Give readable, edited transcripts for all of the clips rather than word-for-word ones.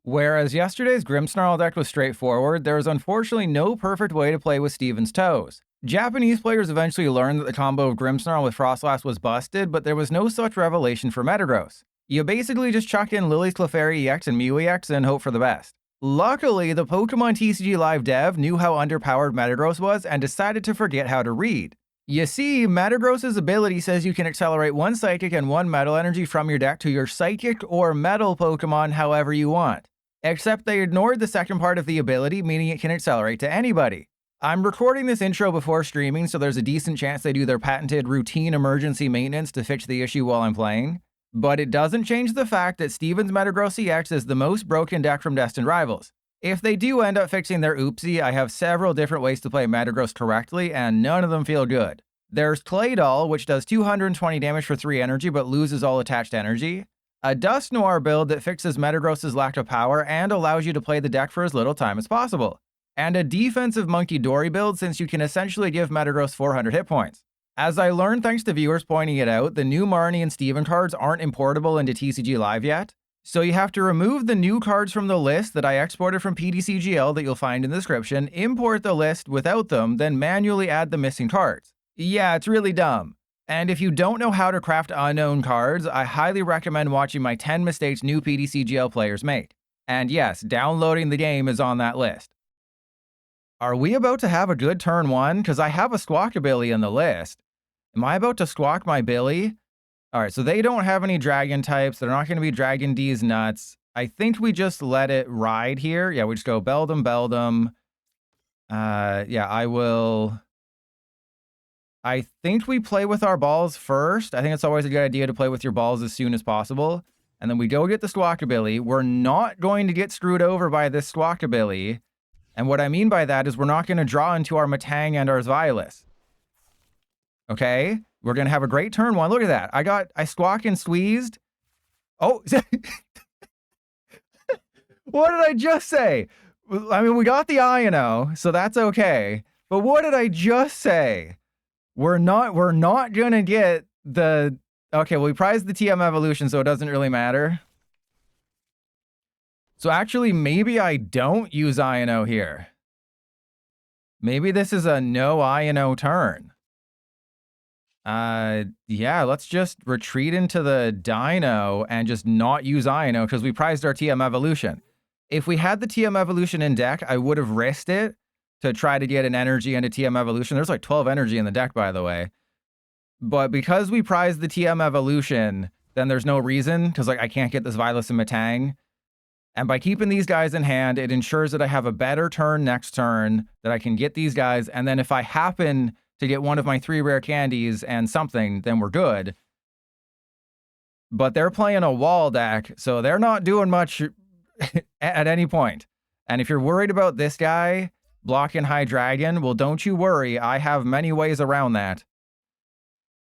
Whereas yesterday's Grimmsnarl deck was straightforward, there is unfortunately no perfect way to play with Steven's toes. Japanese players eventually learned that the combo of Grimmsnarl with Frostlass was busted, but there was no such revelation for Metagross. You basically just chuck in Lillie's Clefairy EX and Mew EX and hope for the best. Luckily, the Pokemon TCG Live dev knew how underpowered Metagross was and decided to forget how to read. You see, Metagross's ability says you can accelerate one Psychic and one Metal Energy from your deck to your Psychic or Metal Pokemon however you want. Except they ignored the second part of the ability, meaning it can accelerate to anybody. I'm recording this intro before streaming, so there's a decent chance they do their patented routine emergency maintenance to fix the issue while I'm playing. But it doesn't change the fact that Steven's Metagross EX is the most broken deck from Destined Rivals. If they do end up fixing their oopsie, I have several different ways to play Metagross correctly, and none of them feel good. There's Claydol, which does 220 damage for 3 energy, but loses all attached energy. A Dusknoir build that fixes Metagross's lack of power and allows you to play the deck for as little time as possible. And a defensive Monkey Dory build, since you can essentially give Metagross 400 hit points. As I learned thanks to viewers pointing it out, the new Marnie and Steven cards aren't importable into TCG Live yet. So you have to remove the new cards from the list that I exported from PDCGL that you'll find in the description, import the list without them, then manually add the missing cards. Yeah, it's really dumb. And if you don't know how to craft unknown cards, I highly recommend watching my 10 mistakes new PDCGL players make. And yes, downloading the game is on that list. Are we about to have a good turn 1? Because I have a Squawkabilly in the list. Am I about to squawk my Billy? Alright, so they don't have any dragon types. They're not going to be Dragon D's nuts. I think we just let it ride here. Yeah, we just go Beldum, Beldum. Yeah, I think we play with our balls first. I think it's always a good idea to play with your balls as soon as possible. And then we go get the Squawkabilly. We're not going to get screwed over by this Squawkabilly. And what I mean by that is we're not going to draw into our Metang and our Zweilous. Okay? We're going to have a great turn 1. Look at that. I squawk and squeezed. Oh. What did I just say? I mean, we got the Iono, so that's okay. But what did I just say? We're not going to get the... Okay, well, we prized the TM evolution, so it doesn't really matter. So actually, maybe I don't use Iono here. Maybe this is a no Iono turn. Yeah, let's just retreat into the Deino and just not use Iono because we prized our TM evolution. If we had the TM evolution in deck, I would have risked it to try to get an energy and a TM evolution. There's like 12 energy in the deck, by the way. But because we prized the TM evolution, then there's no reason, because like I can't get this Zweilous and Metang. And by keeping these guys in hand, it ensures that I have a better turn next turn, that I can get these guys, and then if I happen to get one of my 3 rare candies and something, then we're good. But they're playing a wall deck, so they're not doing much at any point. And if you're worried about this guy blocking Hydreigon, well, don't you worry. I have many ways around that.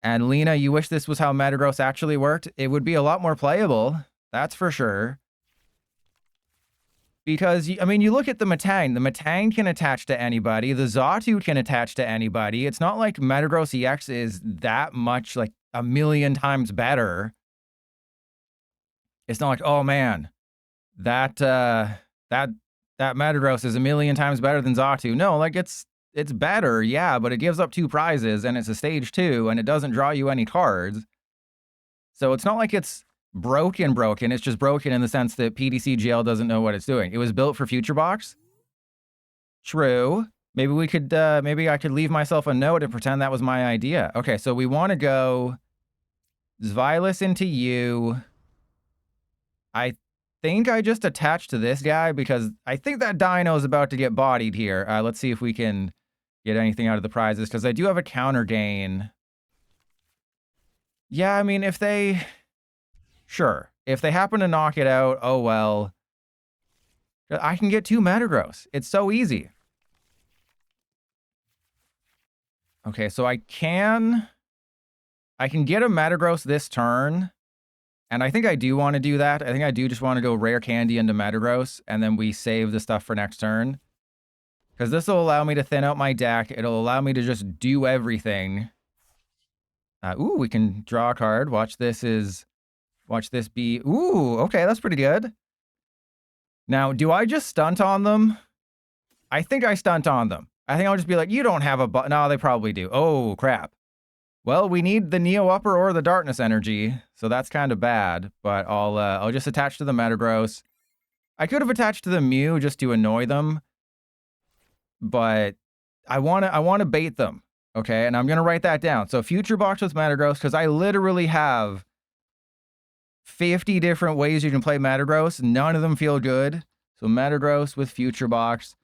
And Lena, you wish this was how Metagross actually worked? It would be a lot more playable. That's for sure. Because, I mean, you look at the Metang. The Metang can attach to anybody. The Xatu can attach to anybody. It's not like Metagross EX is that much, like, 1,000,000 times better. It's not like, oh, man, that Metagross is 1,000,000 times better than Xatu. No, like, it's better, yeah, but it gives up 2 prizes, and it's a stage 2, and it doesn't draw you any cards. So it's not like it's broken. It's just broken in the sense that PDCGL doesn't know what it's doing. It was built for Future Box. True. Maybe we could, maybe I could leave myself a note and pretend that was my idea. Okay, so we want to go Zweilous into you. I think I just attached to this guy because I think that Deino is about to get bodied here. Let's see if we can get anything out of the prizes, because I do have a Counter Gain. Yeah, I mean, if they... Sure. If they happen to knock it out, oh well. I can get 2 Metagross. It's so easy. Okay, so I can get a Metagross this turn. And I think I do want to do that. I think I do just want to go Rare Candy into Metagross, and then we save the stuff for next turn. Because this will allow me to thin out my deck. It'll allow me to just do everything. Ooh, we can draw a card. Watch this be... Ooh, okay, that's pretty good. Now, do I just stunt on them? I think I stunt on them. I think I'll just be like, you don't have a button. No, they probably do. Oh, crap. Well, we need the Neo Upper or the Darkness Energy, so that's kind of bad. But I'll just attach to the Metagross. I could have attached to the Mew just to annoy them, but I want to bait them, okay? And I'm gonna write that down. So Future Box with Metagross, because I literally have 50 different ways you can play Metagross. None of them feel good. So Metagross with Future Box.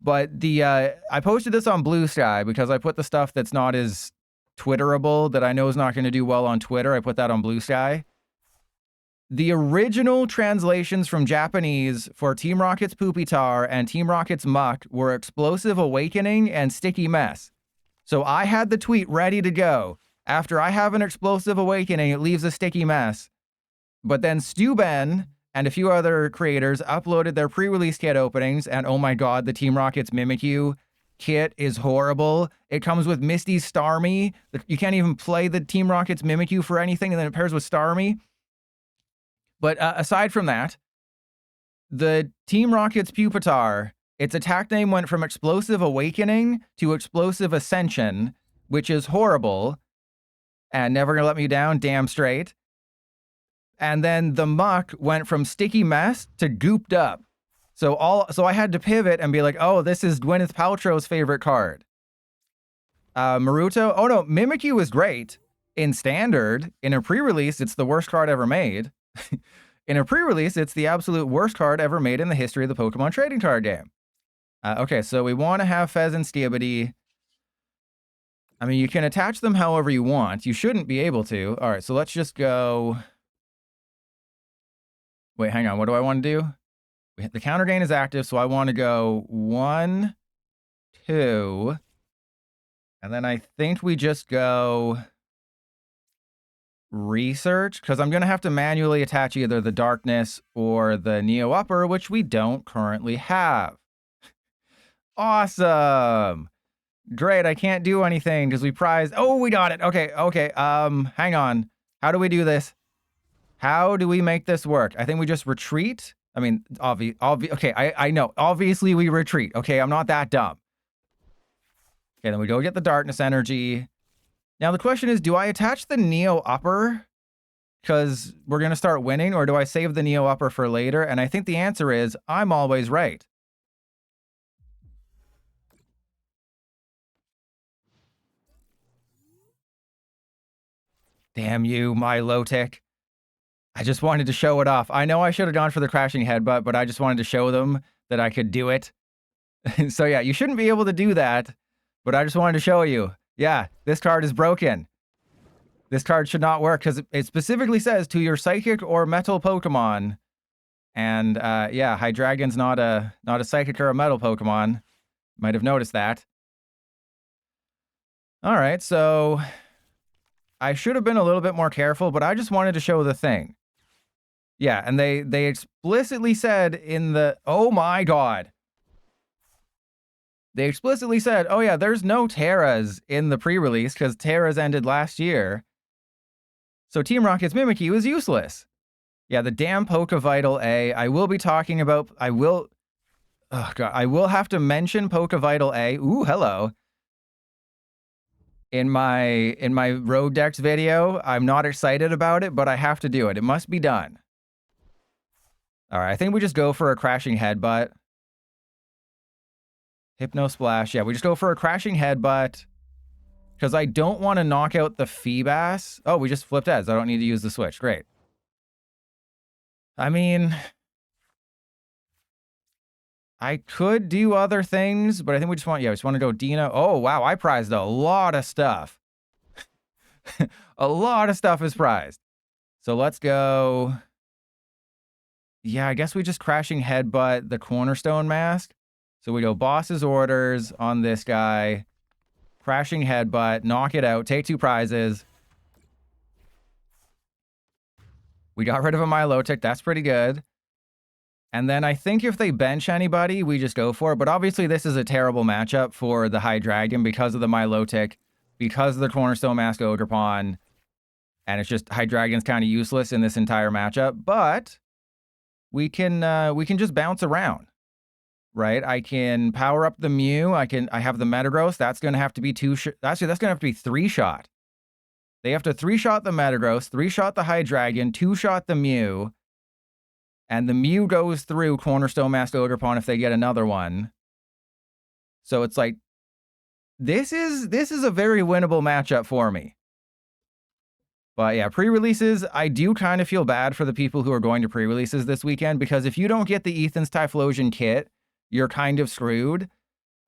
But the I posted this on Blue Sky because I put the stuff that's not as Twitterable that I know is not going to do well on Twitter. I put that on Blue Sky. The original translations from Japanese for Team Rocket's Pupitar and Team Rocket's Muck were Explosive Awakening and Sticky Mess. So I had the tweet ready to go. After I have an Explosive Awakening, it leaves a Sticky Mess. But then Stuben and a few other creators uploaded their pre-release kit openings, and oh my god, the Team Rocket's Mimikyu kit is horrible. It comes with Misty's Starmie. You can't even play the Team Rocket's Mimikyu for anything, and then it pairs with Starmie. But aside from that, the Team Rocket's Pupitar, its attack name went from Explosive Awakening to Explosive Ascension, which is horrible, and never gonna let me down, damn straight. And then the Muck went from Sticky Mess to Gooped Up. So I had to pivot and be like, oh, this is Gwyneth Paltrow's favorite card. Maruto, oh no, Mimikyu is great. In Standard, in a pre-release, it's the worst card ever made. In a pre-release, it's the absolute worst card ever made in the history of the Pokemon trading card game. Okay, so we want to have Fezandipiti. I mean, you can attach them however you want. You shouldn't be able to. All right, so let's just go... Wait, hang on. What do I want to do? The counter gain is active, so I want to go 1, 2, and then I think we just go research, because I'm going to have to manually attach either the Darkness or the Neo Upper, which we don't currently have. Awesome. Great, I can't do anything because we prized... Oh, we got it. Okay. Hang on. How do we do this? How do we make this work? I think we just retreat. I mean, okay, I know. Obviously, we retreat. Okay, I'm not that dumb. Okay, then we go get the Darkness Energy. Now, the question is, do I attach the Neo Upper because we're going to start winning, or do I save the Neo Upper for later? And I think the answer is, I'm always right. Damn you, Milotic. I just wanted to show it off. I know I should have gone for the Crashing Headbutt, but I just wanted to show them that I could do it. So yeah, you shouldn't be able to do that, but I just wanted to show you. Yeah, this card is broken. This card should not work because it specifically says to your Psychic or Metal Pokemon. And yeah, Hydreigon's not a Psychic or a Metal Pokemon. Might have noticed that. All right, so I should have been a little bit more careful, but I just wanted to show the thing. Yeah, and they explicitly said in the... Oh my god. They explicitly said, oh yeah, there's no Terras in the pre-release because Terras ended last year. So Team Rocket's Mimikyu is useless. Yeah, the damn Pokevital A. I will be talking about... Oh god, I will have to mention Pokevital A. Ooh, hello. In my Road Decks video. I'm not excited about it, but I have to do it. It must be done. All right, I think we just go for a Crashing Headbutt. Hypno Splash. Yeah, we just go for a Crashing Headbutt because I don't want to knock out the Feebas. Oh, we just flipped heads. I don't need to use the switch. Great. I mean, I could do other things, but I think we just want to go Deino. Oh, wow, I prized a lot of stuff. A lot of stuff is prized. So let's go... Yeah, I guess we just Crashing Headbutt the Cornerstone Mask. So we go Boss's Orders on this guy. Crashing Headbutt, knock it out, take 2 prizes. We got rid of a Milotic, that's pretty good. And then I think if they bench anybody, we just go for it. But obviously this is a terrible matchup for the Hydreigon because of the Milotic, because of the Cornerstone Mask Ogerpon. And it's just Hydreigon's kind of useless in this entire matchup. But we can just bounce around, right? I can power up the Mew. I have the Metagross. That's going to have to be that's going to have to be 3-shot. They have to 3-shot the Metagross, 3-shot the Hydreigon, 2-shot the Mew, and the Mew goes through Cornerstone Masked Ogerpon if they get another one. So it's like, this is a very winnable matchup for me. But yeah, pre-releases, I do kind of feel bad for the people who are going to pre-releases this weekend, because if you don't get the Ethan's Typhlosion kit, you're kind of screwed.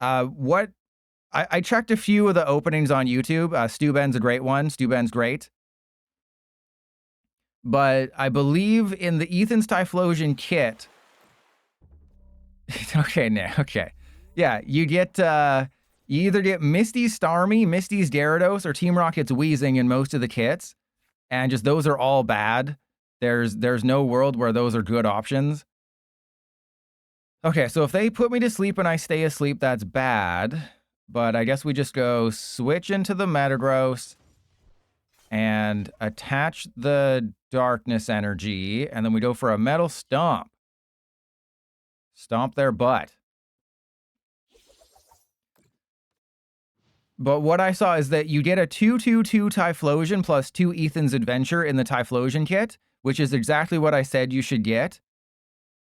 I checked a few of the openings on YouTube. Stu Ben's a great one. Stu Ben's great. But I believe in the Ethan's Typhlosion kit. Okay, now, okay. Yeah, you get, you either get Misty's Starmie, Misty's Gyarados, or Team Rocket's Weezing in most of the kits. And just those are all bad. There's no world where those are good options. Okay, so if they put me to sleep and I stay asleep, that's bad. But I guess we just go switch into the Metagross and attach the Darkness Energy, and then we go for a Metal Stomp. Stomp their butt. But what I saw is that you get a 2/2/2 Typhlosion plus 2 Ethan's Adventure in the Typhlosion kit, which is exactly what I said you should get.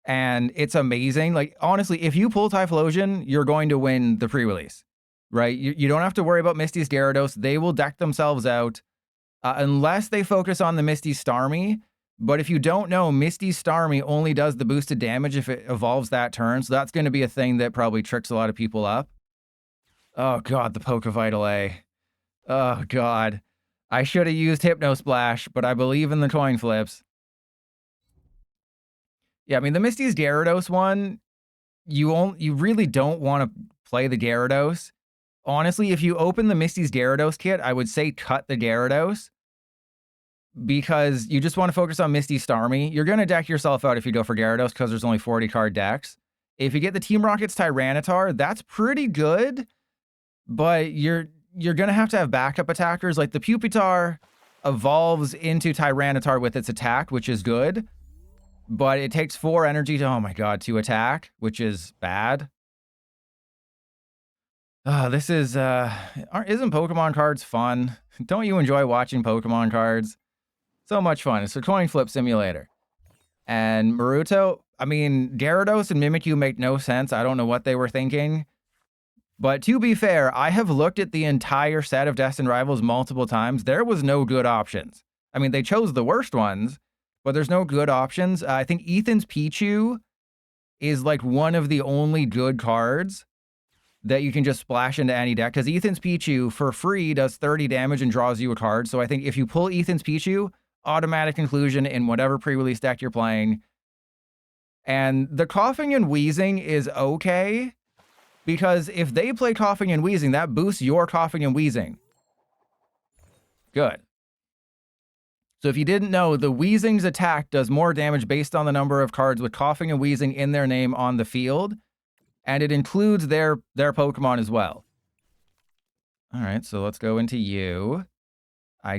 And it's amazing. Like, honestly, if you pull Typhlosion, you're going to win the pre-release, right? You don't have to worry about Misty's Gyarados. They will deck themselves out unless they focus on the Misty Starmie. But if you don't know, Misty Starmie only does the boosted damage if it evolves that turn. So that's going to be a thing that probably tricks a lot of people up. Oh, God, the Pokevital A. Oh, God. I should have used Hypno Splash, but I believe in the coin flips. Yeah, I mean, the Misty's Gyarados one, you really don't want to play the Gyarados. Honestly, if you open the Misty's Gyarados kit, I would say cut the Gyarados, because you just want to focus on Misty Starmie. You're going to deck yourself out if you go for Gyarados, because there's only 40 card decks. If you get the Team Rocket's Tyranitar, that's pretty good, but you're going to have backup attackers. Like the Pupitar evolves into Tyranitar with its attack, which is good, but it takes 4 energy to, oh my God, to attack, which is bad. This is, isn't Pokemon cards fun? Don't you enjoy watching Pokemon cards? So much fun. It's a coin flip simulator. And Maruto, I mean, Gyarados and Mimikyu make no sense. I don't know what they were thinking. But to be fair, I have looked at the entire set of Destined Rivals multiple times. There was no good options. I mean, they chose the worst ones, but there's no good options. I think Ethan's Pichu is like one of the only good cards that you can just splash into any deck, because Ethan's Pichu for free does 30 damage and draws you a card. So I think if you pull Ethan's Pichu, automatic inclusion in whatever pre-release deck you're playing. And the Coughing and Wheezing is okay, because if they play Coughing and Wheezing, that boosts your Coughing and Wheezing. Good. So if you didn't know, the Wheezing's attack does more damage based on the number of cards with Coughing and Wheezing in their name on the field. And it includes their Pokemon as well. All right, so let's go into you. I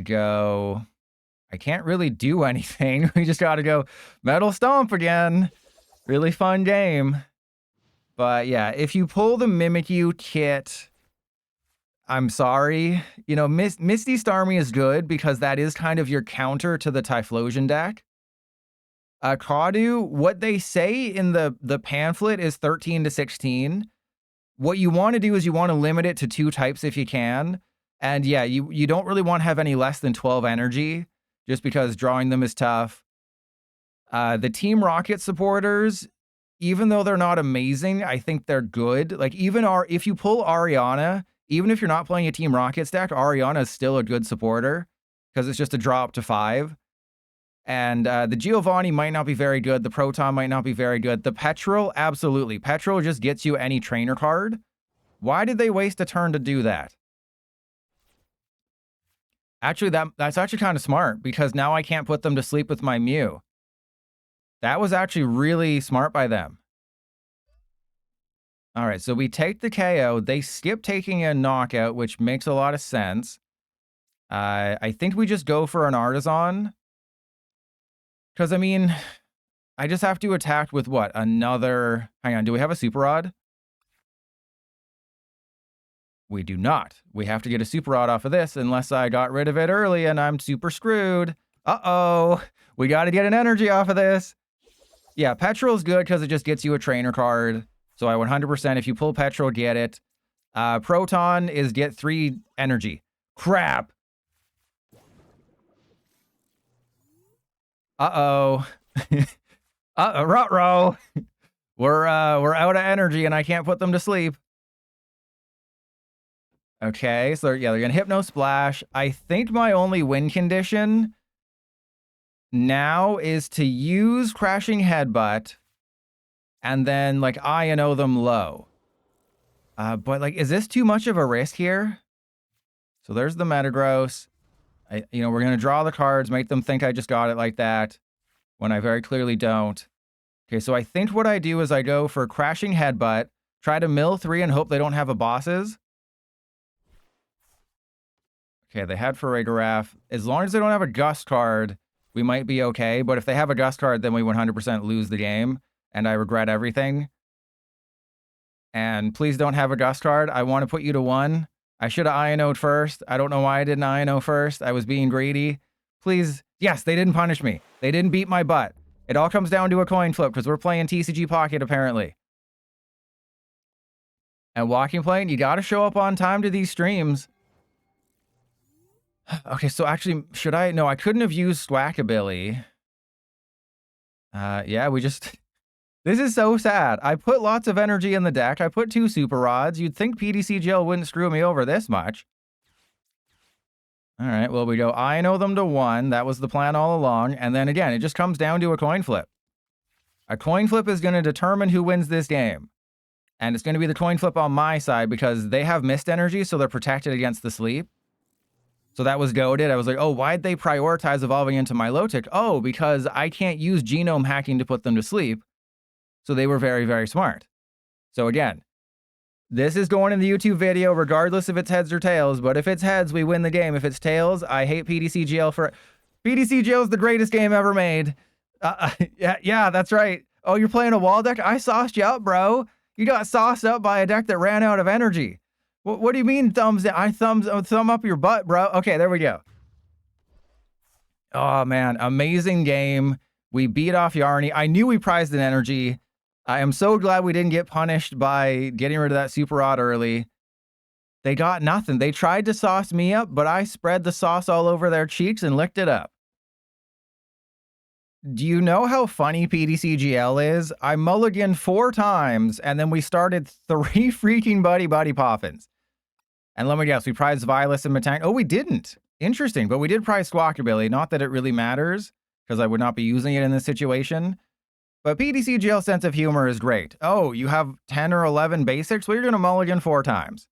can't really do anything. We just got to go Metal Stomp again. Really fun game. But yeah, if you pull the Mimikyu kit, I'm sorry. You know, Misty Starmie is good because that is kind of your counter to the Typhlosion deck. Kadu, what they say in the pamphlet is 13 to 16. What you want to do is you want to limit it to 2 types if you can. And yeah, you don't really want to have any less than 12 energy, just because drawing them is tough. The Team Rocket supporters, even though they're not amazing, I think they're good. Like, even if you pull Ariana, even if you're not playing a Team Rocket stack, Ariana is still a good supporter, because it's just a draw up to 5. And the Giovanni might not be very good. The Proton might not be very good. The Petrol, absolutely. Petrol just gets you any trainer card. Why did they waste a turn to do that? Actually, that's actually kind of smart, because now I can't put them to sleep with my Mew. That was actually really smart by them. All right, so we take the KO. They skip taking a knockout, which makes a lot of sense. I think we just go for an Artisan. Because, I mean, I just have to attack with what? Another... Hang on, do we have a Super Rod? We do not. We have to get a Super Rod off of this unless I got rid of it early and I'm super screwed. Uh-oh. We got to get an energy off of this. Yeah, Petrol's good because it just gets you a trainer card. So I 100%, if you pull Petrol, get it. Proton is get 3 energy. Crap. Uh-oh. Ruh-roh. We're out of energy and I can't put them to sleep. Okay, so yeah, they're gonna Hypno Splash. I think my only win condition now is to use Crashing Headbutt and then like Iono them low. But like, is this too much of a risk here? So there's the Metagross. We're gonna draw the cards, make them think I just got it like that when I very clearly don't. Okay, so I think what I do is I go for Crashing Headbutt, try to mill 3 and hope they don't have a bosses. Okay, they had Farigiraf. As long as they don't have a Gust card, we might be okay. But if they have a Gust card, then we 100% lose the game. And I regret everything. And please don't have a Gust card. I want to put you to 1. I should have Iono'd first. I don't know why I didn't Iono first. I was being greedy. Please. Yes, they didn't punish me. They didn't beat my butt. It all comes down to a coin flip because we're playing TCG Pocket, apparently. And Walking Plane, you got to show up on time to these streams. Okay, so actually, should I? No, I couldn't have used Squawkabilly. Yeah, we just... This is so sad. I put lots of energy in the deck. I put 2 Super Rods. You'd think PDCGL wouldn't screw me over this much. All right, well, we go Iono them to 1. That was the plan all along. And then again, it just comes down to a coin flip. A coin flip is going to determine who wins this game. And it's going to be the coin flip on my side because they have mist energy, so they're protected against the sleep. So that was goated. I was like, oh, why'd they prioritize evolving into Milotic? Oh, because I can't use genome hacking to put them to sleep. So they were very, very smart. So again, this is going in the YouTube video regardless if it's heads or tails. But if it's heads, we win the game. If it's tails, I hate PDCGL for... PDCGL is the greatest game ever made. Yeah, that's right. Oh, you're playing a wall deck? I sauced you up, bro. You got sauced up by a deck that ran out of energy. What do you mean thumbs down? I thumb up your butt, bro. Okay, there we go. Oh, man. Amazing game. We beat off Yarny. I knew we prized an energy. I am so glad we didn't get punished by getting rid of that Super Rod early. They got nothing. They tried to sauce me up, but I spread the sauce all over their cheeks and licked it up. Do you know how funny PDCGL is? I mulliganed 4 times, and then we started 3 freaking Buddy-Buddy Poffins. And let me guess, we prized Zweilous and Metang. Oh, we didn't. Interesting, but we did prize Squawkabilly. Not that it really matters, because I would not be using it in this situation. But PDCGL's sense of humor is great. Oh, you have 10 or 11 basics? Well, you're going to mulligan 4 times.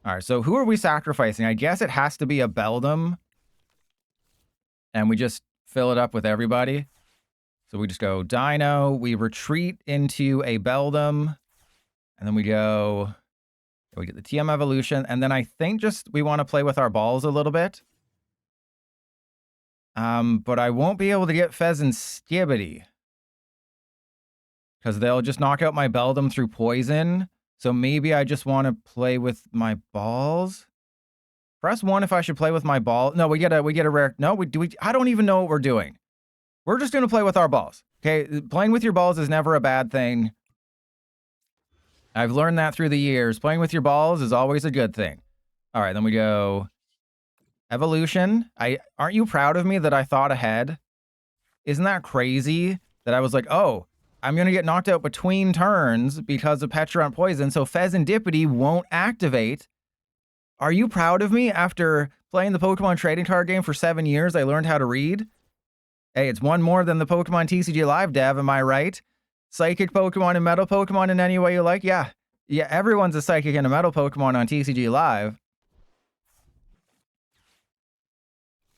All right, so who are we sacrificing? I guess it has to be a Beldum. And we just fill it up with everybody. So we just go Deino. We retreat into a Beldum. And then we go... We get the TM evolution, and then I think just we want to play with our balls a little bit. But I won't be able to get Fezandipiti because they'll just knock out my Beldum through poison. So maybe I just want to play with my balls. Press 1 if I should play with my ball. No, we get a rare. No, I don't even know what we're doing. We're just going to play with our balls. Okay, playing with your balls is never a bad thing. I've learned that through the years. Playing with your balls is always a good thing. All right, then we go evolution. Aren't you proud of me that I thought ahead? Isn't that crazy that I was like, oh, I'm going to get knocked out between turns because of Petrant Poison, so Fezandipiti won't activate. Are you proud of me? After playing the Pokemon trading card game for 7 years, I learned how to read. Hey, it's one more than the Pokemon TCG Live dev, am I right? Psychic Pokemon and Metal Pokemon in any way you like? Yeah, everyone's a Psychic and a Metal Pokemon on TCG Live.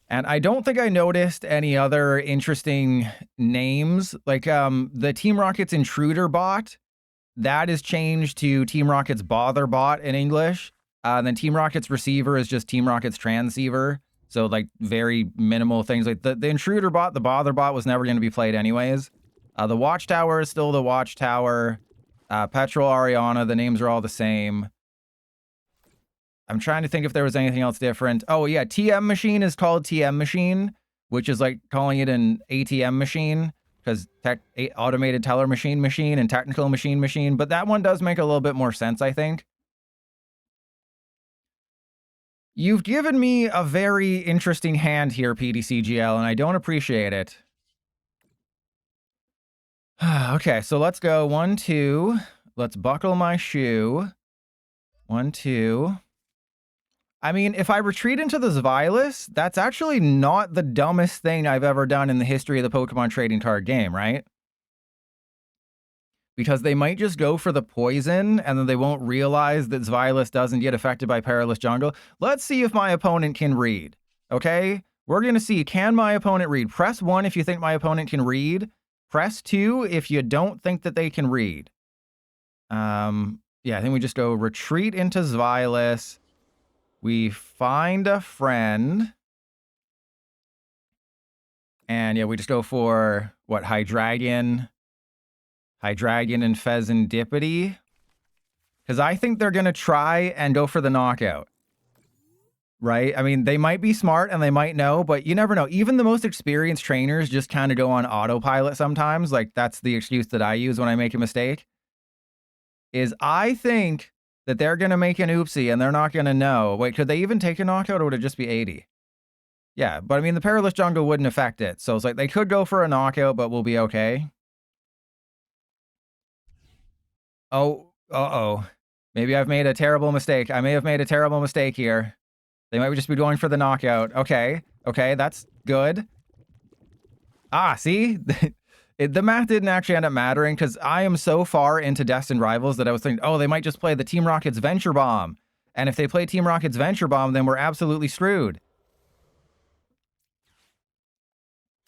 And I don't think I noticed any other interesting names. Like the Team Rocket's Intruder bot, that is changed to Team Rocket's Bother bot in English. And then Team Rocket's Receiver is just Team Rocket's Transceiver. So, like, very minimal things. Like, the Intruder bot, the Bother bot was never going to be played anyways. The Watchtower is still the Watchtower. Petrol Ariana, the names are all the same. I'm trying to think if there was anything else different. Oh, yeah, TM Machine is called TM Machine, which is like calling it an ATM machine, because automated teller machine and technical machine. But that one does make a little bit more sense, I think. You've given me a very interesting hand here, PDCGL, and I don't appreciate it. Okay, so let's go 1, 2. Let's buckle my shoe. 1, 2. I mean, if I retreat into the Zweilous, that's actually not the dumbest thing I've ever done in the history of the Pokemon trading card game, right? Because they might just go for the poison, and then they won't realize that Zweilous doesn't get affected by Perilous Jungle. Let's see if my opponent can read, okay? We're going to see, can my opponent read? Press 1 if you think my opponent can read. Press 2 if you don't think that they can read. Yeah, I think we just go retreat into Zweilous. We find a friend. And yeah, we just go for, what, Hydreigon and Fezandipiti. Because I think they're going to try and go for the knockout. Right? I mean, they might be smart and they might know, but you never know. Even the most experienced trainers just kind of go on autopilot sometimes. Like, that's the excuse that I use when I make a mistake. Is I think that they're going to make an oopsie and they're not going to know. Wait, could they even take a knockout or would it just be 80? Yeah, but I mean, the Perilous Jungle wouldn't affect it. So it's like they could go for a knockout, but we'll be okay. Oh, uh-oh. Maybe I've made a terrible mistake. I may have made a terrible mistake here. They might just be going for the knockout. Okay, that's good. Ah, see? The math didn't actually end up mattering because I am so far into Destined Rivals that I was thinking, oh, they might just play the Team Rocket's Venture Bomb. And if they play Team Rocket's Venture Bomb, then we're absolutely screwed.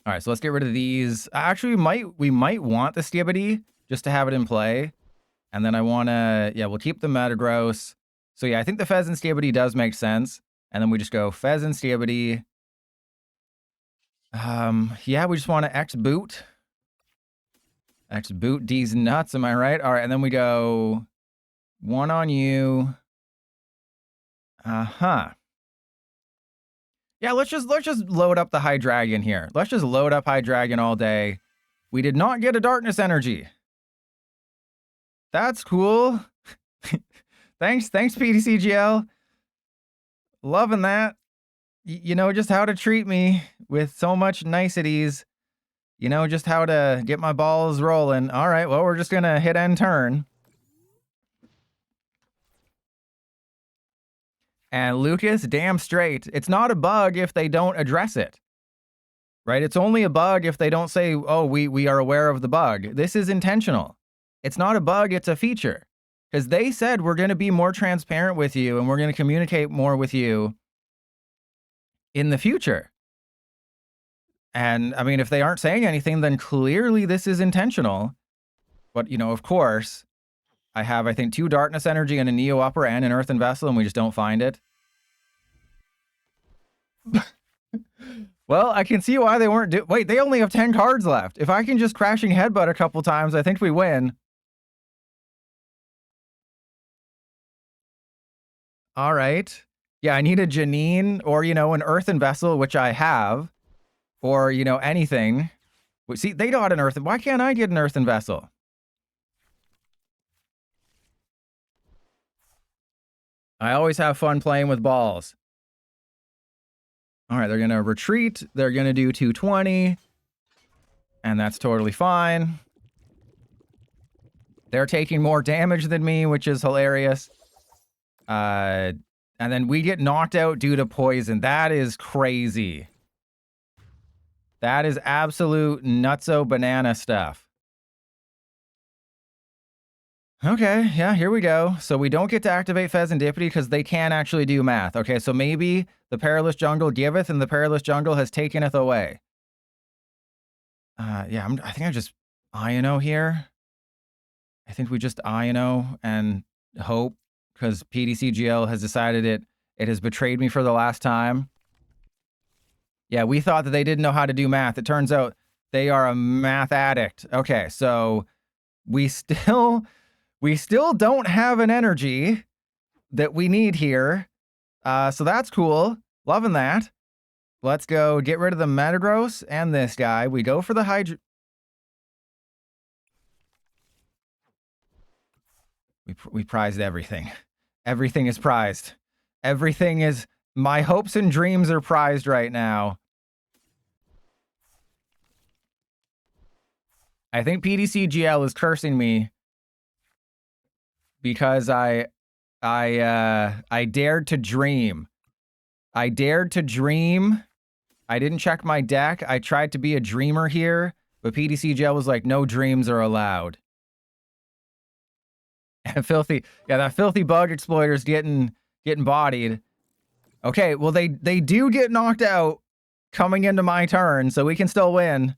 All right, so let's get rid of these. Actually, we might want the Skibidi just to have it in play. And then I want to, yeah, we'll keep the Metagross. So yeah, I think the Fezandipiti does make sense. And then we just go Fezandipiti. Yeah, we just want to X-boot. X-boot these nuts, am I right? All right, and then we go 1 on you. Uh-huh. Yeah, let's just load up the Hydreigon here. Let's just load up Hydreigon all day. We did not get a Darkness Energy. That's cool. Thanks, PDCGL. Loving that. You know just how to treat me with so much niceties. You know just how to get my balls rolling. All right, well, we're just going to hit end turn. And Lucas, damn straight, it's not a bug if they don't address it. Right? It's only a bug if they don't say, oh, we are aware of the bug. This is intentional. It's not a bug, it's a feature. Because they said we're going to be more transparent with you and we're going to communicate more with you in the future. And I mean, if they aren't saying anything, then clearly this is intentional. But, you know, of course, I have, I think, 2 Darkness Energy and a Neo Upper and an Earthen Vessel, and we just don't find it. Well, I can see why they weren't wait, they only have 10 cards left. If I can just Crashing Headbutt a couple times, I think we win. All right. Yeah, I need a Janine or, you know, an Earthen Vessel, which I have. Or, you know, anything. See, they got an Earthen. Why can't I get an Earthen Vessel? I always have fun playing with balls. All right, they're going to retreat. They're going to do 220. And that's totally fine. They're taking more damage than me, which is hilarious. And then we get knocked out due to poison. That is crazy. That is absolute nutso banana stuff. Okay, yeah, here we go. So we don't get to activate Fezandipiti because they can actually do math. Okay, so maybe the Perilous Jungle giveth and the Perilous Jungle has takeneth away. Yeah, I think I just Iono here. I think we just Iono and hope because PDCGL has decided it has betrayed me for the last time. Yeah, we thought that they didn't know how to do math. It turns out they are a math addict. Okay, so we still don't have an energy that we need here. So that's cool. Loving that. Let's go get rid of the Metagross and this guy. We go for the Hydra. We prized everything. Everything is prized. Everything is... My hopes and dreams are prized right now. I think PDCGL is cursing me because I dared to dream. I dared to dream. I didn't check my deck. I tried to be a dreamer here, but PDCGL was like, no dreams are allowed. And filthy, yeah, that filthy bug exploiter's getting bodied. Okay, well they do get knocked out coming into my turn, so we can still win.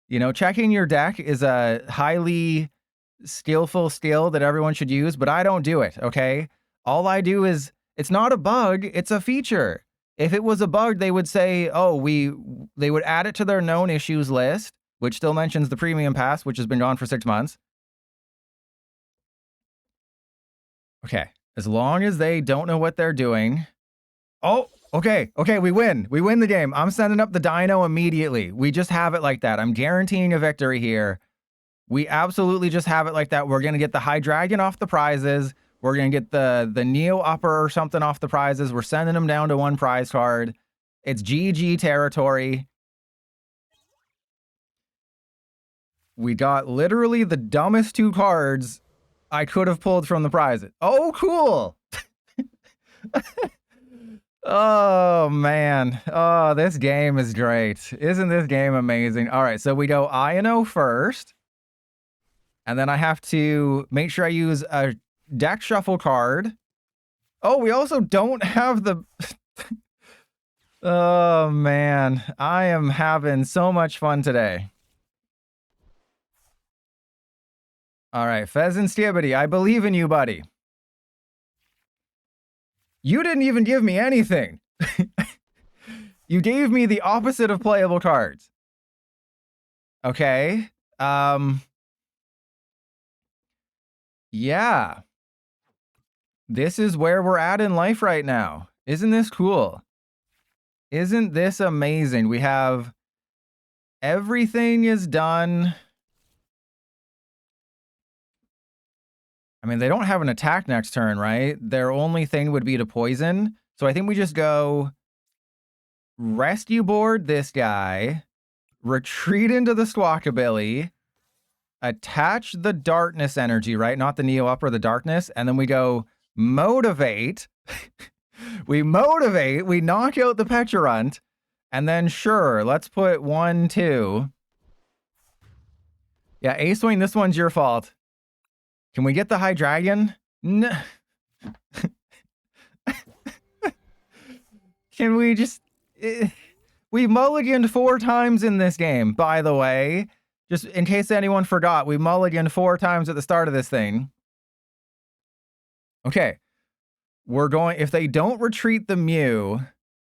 You know, checking your deck is a highly skillful skill that everyone should use, but I don't do it, okay? All I do is, it's not a bug, it's a feature. If it was a bug, they would say, oh, they would add it to their known issues list, which still mentions the premium pass, which has been gone for 6 months. Okay, as long as they don't know what they're doing. Oh, okay, we win. We win the game. I'm sending up the Deino immediately. We just have it like that. I'm guaranteeing a victory here. We absolutely just have it like that. We're going to get the Hydreigon off the prizes. We're going to get the Neo Upper or something off the prizes. We're sending them down to 1 prize card. It's GG territory. We got literally the dumbest 2 cards I could have pulled from the prizes. Oh, cool. Oh, man. Oh, this game is great. Isn't this game amazing? All right, so we go Iono first. And then I have to make sure I use a deck shuffle card. Oh, we also don't have the... Oh, man. I am having so much fun today. All right, Fezandipiti, I believe in you, buddy. You didn't even give me anything. You gave me the opposite of playable cards. Okay. Yeah. This is where we're at in life right now. Isn't this cool? Isn't this amazing? We have... Everything is done. I mean, they don't have an attack next turn, right? Their only thing would be to poison. So I think we just go rescue board this guy, retreat into the Squawkabilly, attach the darkness energy, right? Not the Neo Upper, the darkness. And then we go motivate. We motivate, we knock out the Pecharunt, and then sure, let's put 1, 2. Yeah, A-Swing, this one's your fault. Can we get the Hydreigon? No. Can we just... We mulliganed 4 times in this game, by the way. Just in case anyone forgot, we mulliganed 4 times at the start of this thing. Okay. We're going... If they don't retreat the Mew,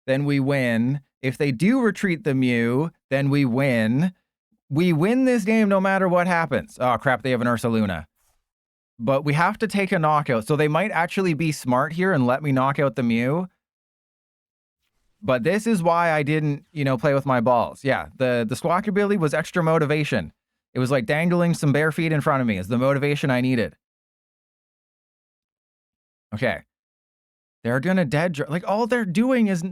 then we win. If they do retreat the Mew, then we win. We win this game no matter what happens. Oh, crap, they have an Ursaluna. But we have to take a knockout. So they might actually be smart here and let me knock out the Mew. But this is why I didn't, you know, play with my balls. Yeah, the Squawkabilly was extra motivation. It was like dangling some bare feet in front of me is the motivation I needed. Okay. They're going to dead... Like, all they're doing is...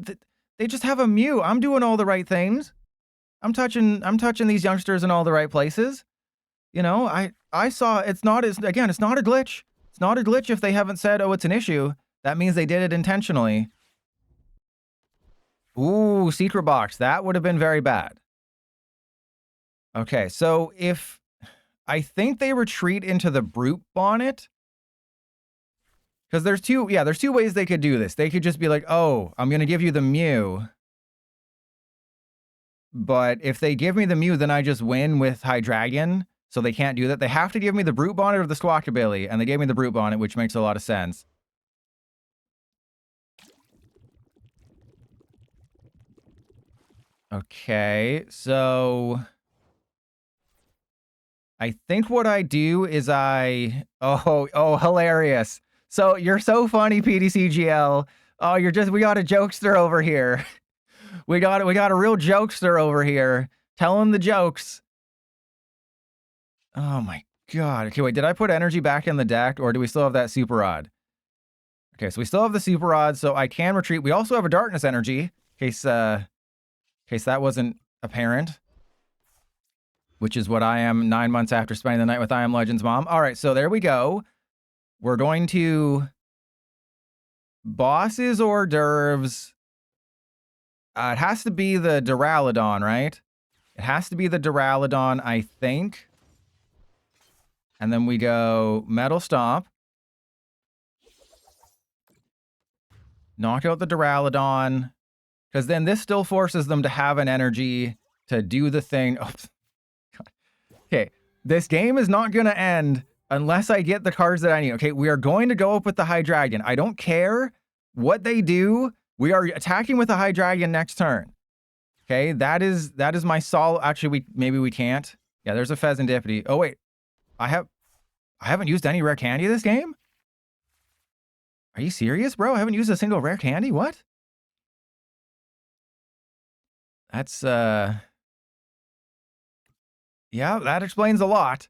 They just have a Mew. I'm doing all the right things. I'm touching these youngsters in all the right places. You know, I saw... It's not... Again, it's not a glitch. It's not a glitch if they haven't said, oh, it's an issue. That means they did it intentionally. Ooh, secret box. That would have been very bad. Okay, so if... I think they retreat into the Brute Bonnet. Because there's two ways they could do this. They could just be like, oh, I'm going to give you the Mew. But if they give me the Mew, then I just win with Hydreigon. So they can't do that. They have to give me the Brute Bonnet or the Squawkabilly. And they gave me the Brute Bonnet, which makes a lot of sense. Okay, so I think what I do is oh, hilarious. So you're so funny, PDCGL. Oh, we got a jokester over here. We got a real jokester over here. Tell him the jokes. Oh my god. Okay, wait, did I put energy back in the deck, or do we still have that super rod? Okay, so we still have the super rod, so I can retreat. We also have a darkness energy, in case that wasn't apparent. Which is what I am 9 months after spending the night with I Am Legend's mom. All right, so there we go. We're going to bosses hors d'oeuvres. It has to be the Duraludon, right? It has to be the Duraludon, I think. And then we go Metal Stomp. Knock out the Duraludon. Because then this still forces them to have an energy to do the thing. Oh, God. Okay, this game is not going to end unless I get the cards that I need. Okay, we are going to go up with the Hydreigon. I don't care what they do. We are attacking with the Hydreigon next turn. Okay, that is my solid. Actually, maybe we can't. Yeah, there's a Fezandipiti. Oh wait, I haven't used any rare candy this game. Are you serious, bro? I haven't used a single rare candy. What? That's yeah, that explains a lot.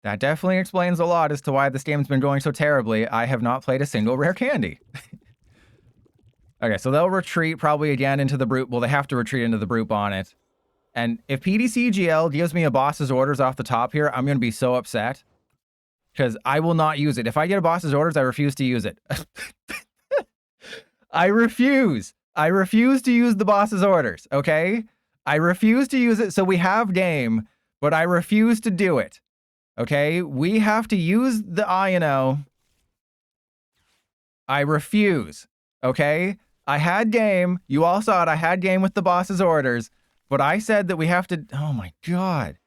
That definitely explains a lot as to why this game's been going so terribly. I have not played a single rare candy. Okay, so they'll retreat probably again into the brute. Well, they have to retreat into the brute on it. And if PDCGL gives me a boss's orders off the top here, I'm going to be so upset. Because I will not use it. If I get a boss's orders, I refuse to use it. I refuse. I refuse to use the boss's orders, okay? I refuse to use it, so we have game, but I refuse to do it. Okay? We have to use the Iono. I refuse. Okay? I had game. You all saw it. I had game with the boss's orders. But I said that we have to... Oh my god.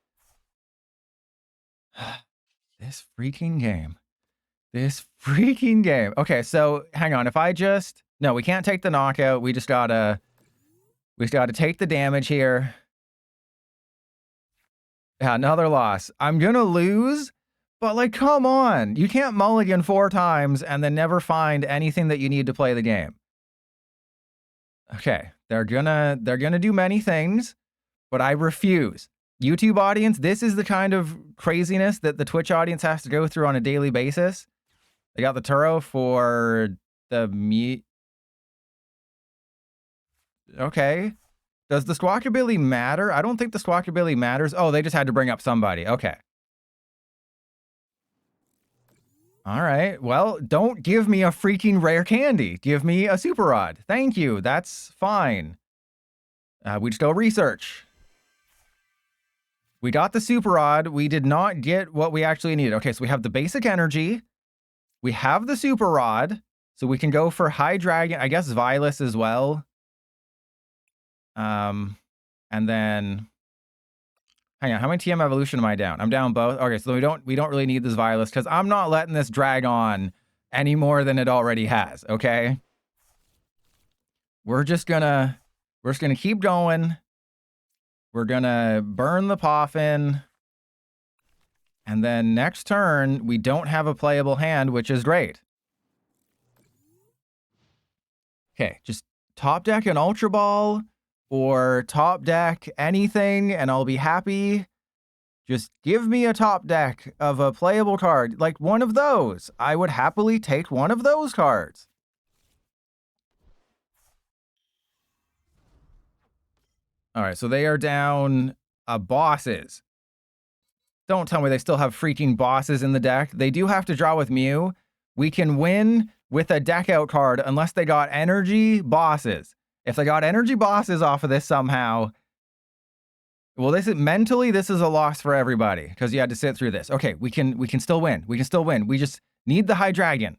This freaking game. This freaking game. Okay, so hang on. If I just... No, we can't take the knockout. We just gotta take the damage here. Yeah, another loss. I'm gonna lose, but like, come on. You can't mulligan 4 times and then never find anything that you need to play the game. Okay, they're gonna do many things, but I refuse. YouTube audience, this is the kind of craziness that the Twitch audience has to go through on a daily basis. They got the Turo for the meat. Okay. Does the Squawkabilly matter? I don't think the Squawkabilly matters. Oh, they just had to bring up somebody. Okay. All right. Well, don't give me a freaking rare candy. Give me a super rod. Thank you. That's fine. We just go research. We got the super rod. We did not get what we actually needed. Okay, so we have the basic energy. We have the super rod. So we can go for Hydreigon. I guess Zweilous as well. And then... Hang on, how many TM evolution am I down? I'm down both. Okay, so we don't really need this Zweilous because I'm not letting this drag on any more than it already has, okay? We're just gonna keep going. We're gonna burn the Poffin. And then next turn, we don't have a playable hand, which is great. Okay, just top deck an Ultra Ball or top deck anything and I'll be happy. Just give me a top deck of a playable card, like one of those. I would happily take one of those cards. All right, so they are down bosses. Don't tell me they still have freaking bosses in the deck. They do have to draw with Mew. We can win with a deck out card unless they got energy bosses. If they got energy bosses off of this somehow... Well, this is a loss for everybody because you had to sit through this. Okay, we can still win. We can still win. We just need the Hydreigon.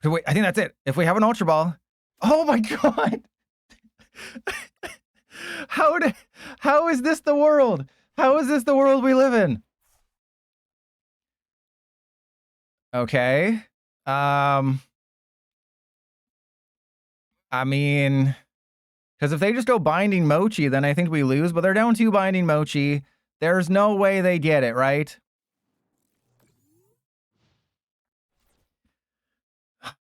So wait, I think that's it. If we have an Ultra Ball, oh my god! How is this the world? How is this the world we live in? Okay. I mean, Because if they just go Binding Mochi, then I think we lose. But they're down 2 Binding Mochi. There's no way they get it, right?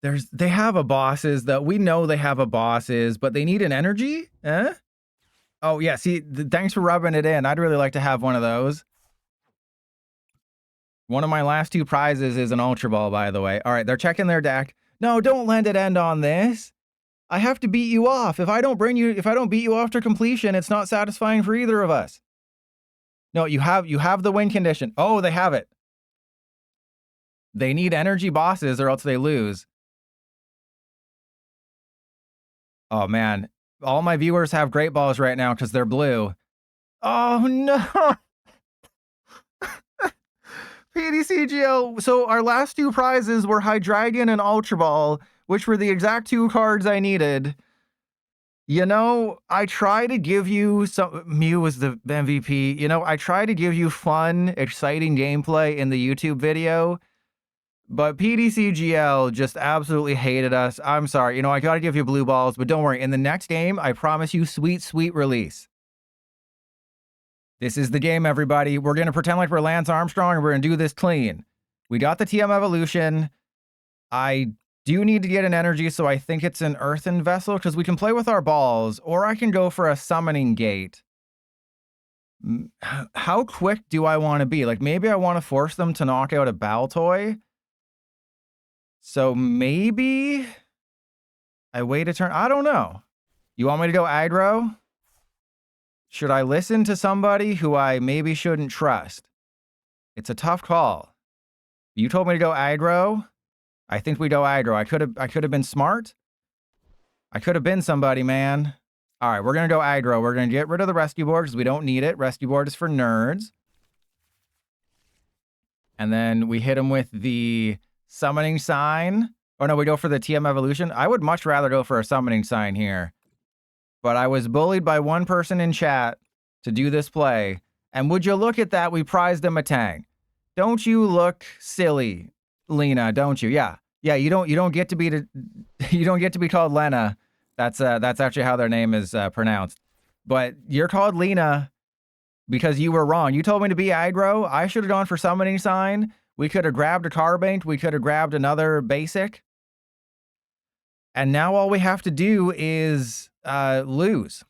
They have a bosses that we know they have a bosses, but they need an energy? Eh? Oh, yeah. See, thanks for rubbing it in. I'd really like to have one of those. One of my last 2 prizes is an Ultra Ball, by the way. All right, they're checking their deck. No, don't let it end on this. I have to beat you off. If I don't beat you off to completion, it's not satisfying for either of us. No, you have the win condition. Oh, they have it. They need energy bosses or else they lose. Oh, man. All my viewers have great balls right now because they're blue. Oh, no. PDCGL. So our last 2 prizes were Hydreigon and Ultra Ball, which were the exact 2 cards I needed. You know, I try to give you some... Mew was the MVP. You know, I try to give you fun, exciting gameplay in the YouTube video. But PDCGL just absolutely hated us. I'm sorry. You know, I gotta give you blue balls, but don't worry. In the next game, I promise you sweet, sweet release. This is the game, everybody. We're gonna pretend like we're Lance Armstrong and we're gonna do this clean. We got the TM Evolution. I do need to get an energy, so I think it's an Earthen Vessel, because we can play with our balls, or I can go for a Summoning Gate. How quick do I want to be? Like, maybe I want to force them to knock out a Baltoy. So maybe I wait a turn. I don't know. You want me to go aggro? Should I listen to somebody who I maybe shouldn't trust? It's a tough call. You told me to go aggro. I think we go aggro. I could have been smart. I could have been somebody, man. All right, we're going to go aggro. We're going to get rid of the rescue board because we don't need it. Rescue board is for nerds. And then we hit him with the Summoning Sign. Oh, no, we go for the TM Evolution. I would much rather go for a Summoning Sign here. But I was bullied by one person in chat to do this play. And would you look at that? We prized a Metang. Don't you look silly, Lena, don't you? Yeah. Yeah, you don't get to be called Lena. That's actually how their name is pronounced. But you're called Lena because you were wrong. You told me to be aggro. I should have gone for Summoning Sign. We could have grabbed a Carbink. We could have grabbed another basic. And now all we have to do is lose.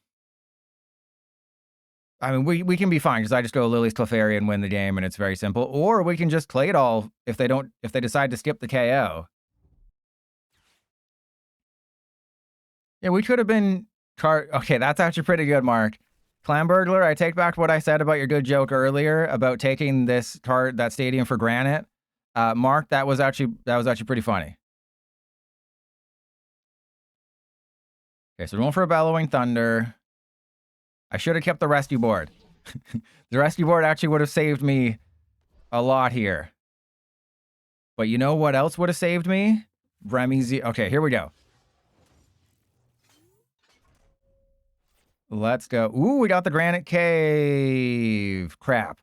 I mean, we can be fine because I just go Lily's Clefairy and win the game, and it's very simple. Or we can just play it all if they decide to skip the KO. Yeah, we could have been okay, that's actually pretty good, Mark. Clam Burglar, I take back what I said about your good joke earlier about taking that stadium for granted. Mark, that was actually pretty funny. Okay, so we're going for a Bellowing Thunder. I should have kept the rescue board. The rescue board actually would have saved me a lot here. But you know what else would have saved me? Remy. Okay, here we go. Let's go. Ooh, we got the Granite Cave. Crap.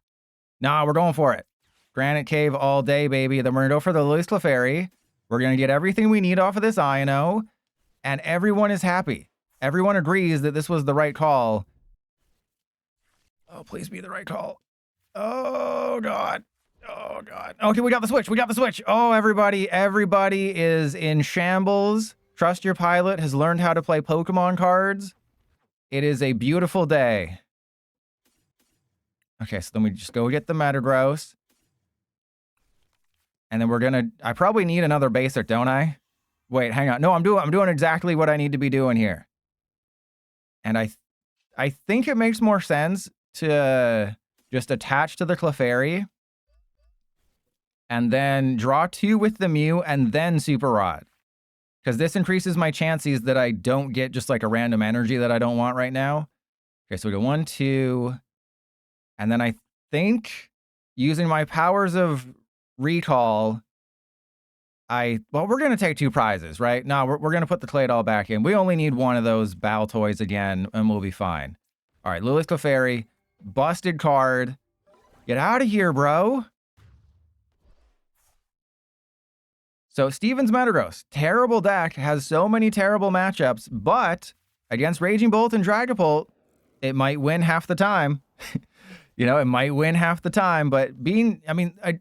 Nah, we're going for it. Granite Cave all day, baby. Then we're going to go for the Lillie Clefairy. We're going to get everything we need off of this Iono. And everyone is happy. Everyone agrees that this was the right call. Oh, please be the right call. Oh, God. Oh, God. Okay, we got the switch. We got the switch. Oh, everybody is in shambles. Trust Your Pilot has learned how to play Pokemon cards. It is a beautiful day. Okay, so then we just go get the Metagross. And then we're going to... I probably need another basic, don't I? Wait, hang on. No, I'm doing exactly what I need to be doing here. And I think it makes more sense to just attach to the Clefairy and then draw 2 with the Mew and then Super Rod. Because this increases my chances that I don't get just like a random energy that I don't want right now. Okay, so we go 1, 2. And then I think using my powers of recall, well, we're going to take 2 prizes, right? No, we're going to put the Claydol back in. We only need one of those Baltoys again, and we'll be fine. All right, Lily's Clefairy. Busted card. Get out of here, bro. So Steven's Metagross, terrible deck, has so many terrible matchups, but against Raging Bolt and Dragapult, it might win half the time. You know, it might win half the time, but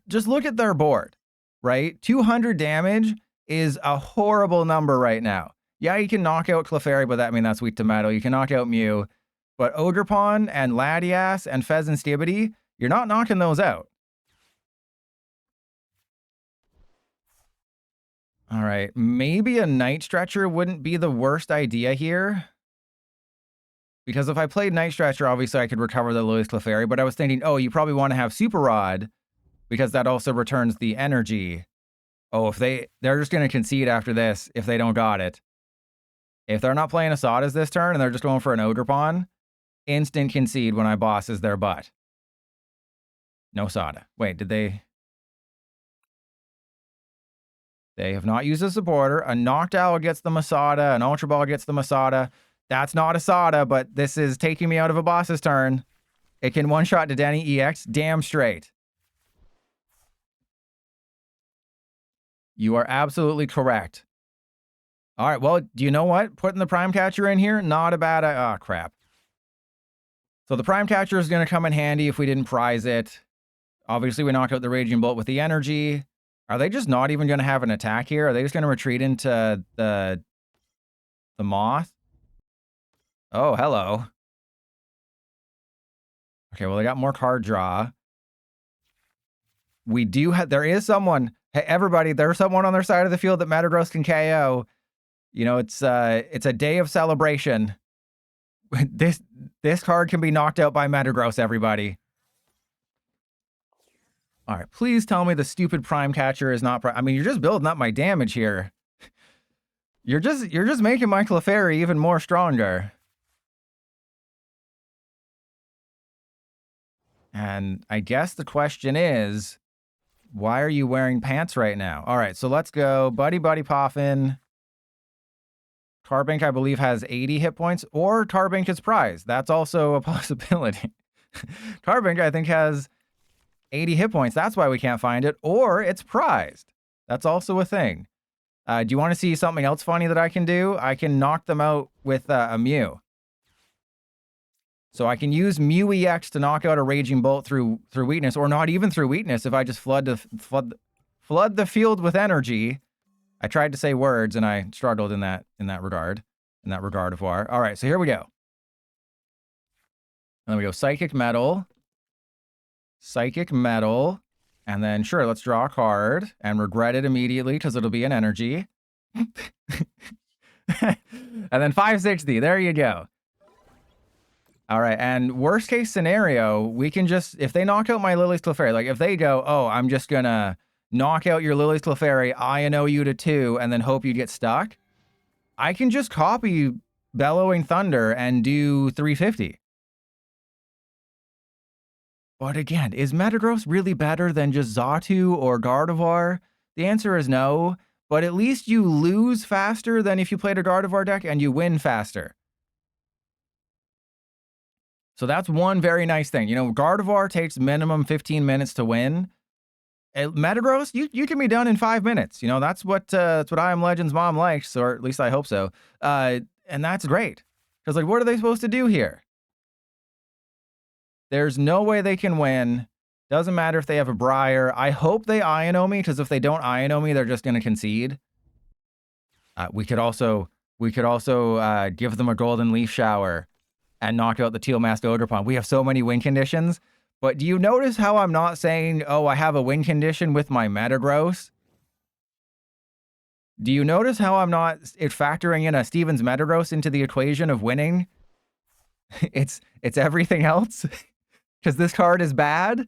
just look at their board, right? 200 damage is a horrible number right now. Yeah, you can knock out Clefairy, but that's weak to metal. You can knock out Mew, but Ogerpon and Latias and Fezandipiti, you're not knocking those out. All right, maybe a Night Stretcher wouldn't be the worst idea here. Because if I played Night Stretcher, obviously I could recover the Lillie's Clefairy, but I was thinking, oh, you probably want to have Super Rod, because that also returns the energy. Oh, if they're just going to concede after this if they don't got it. If they're not playing Asadas this turn and they're just going for an Ogerpon, instant concede when I bosses their butt. No Sada. Wait, did they? They have not used a supporter. A Noctowl gets the Masada. An Ultra Ball gets the Masada. That's not a Sada, but this is taking me out of a boss's turn. It can one-shot to Denny EX. Damn straight. You are absolutely correct. All right, well, do you know what? Putting the Prime Catcher in here, not a bad... Oh, crap. So the Prime Catcher is going to come in handy if we didn't prize it. Obviously, we knock out the Raging Bolt with the energy. Are they just not even going to have an attack here? Are they just going to retreat into the Moth? Oh, hello. Okay, well, they got more card draw. We do have... There is someone... Hey, everybody, there's someone on their side of the field that Metagross can KO. You know, it's a day of celebration. This card can be knocked out by Metagross, everybody. All right, please tell me the stupid Prime Catcher is not... you're just building up my damage here. You're just making my Clefairy even more stronger. And I guess the question is, why are you wearing pants right now? All right, so let's go. Buddy-Buddy Poffin. Carbink, I believe, has 80 hit points, or Carbink is prized. That's also a possibility. Carbink, I think, has 80 hit points. That's why we can't find it. Or it's prized. That's also a thing. Do you want to see something else funny that I can do? I can knock them out with a Mew. So I can use Mew EX to knock out a Raging Bolt through weakness, or not even through weakness if I just flood the field with energy. I tried to say words and I struggled in that regard. In that regard of war. All right, so here we go. Then we go Psychic Metal. Psychic Metal. And then, sure, let's draw a card and regret it immediately because it'll be an energy. And then 560. There you go. All right, and worst case scenario, we can just, if they knock out my Lillie's Clefairy, like if they go, oh, I'm just gonna knock out your Lillie's Clefairy, Iono you to 2, and then hope you get stuck, I can just copy Bellowing Thunder and do 350. But again, is Metagross really better than just Xatu or Gardevoir? The answer is no, but at least you lose faster than if you played a Gardevoir deck and you win faster. So that's one very nice thing. You know, Gardevoir takes minimum 15 minutes to win. Metagross, you can be done in 5 minutes. You know, that's what I Am Legend's mom likes, or at least I hope so. And that's great. Because, like, what are they supposed to do here? There's no way they can win. Doesn't matter if they have a Briar. I hope they Iono me, because if they don't Iono me, they're just going to concede. We could also give them a Golden Leaf Shower and knock out the Teal Mask Ogerpon. We have so many win conditions. But do you notice how I'm not saying, oh, I have a win condition with my Metagross? Do you notice how I'm not factoring in a Stevens Metagross into the equation of winning? It's everything else? Because this card is bad?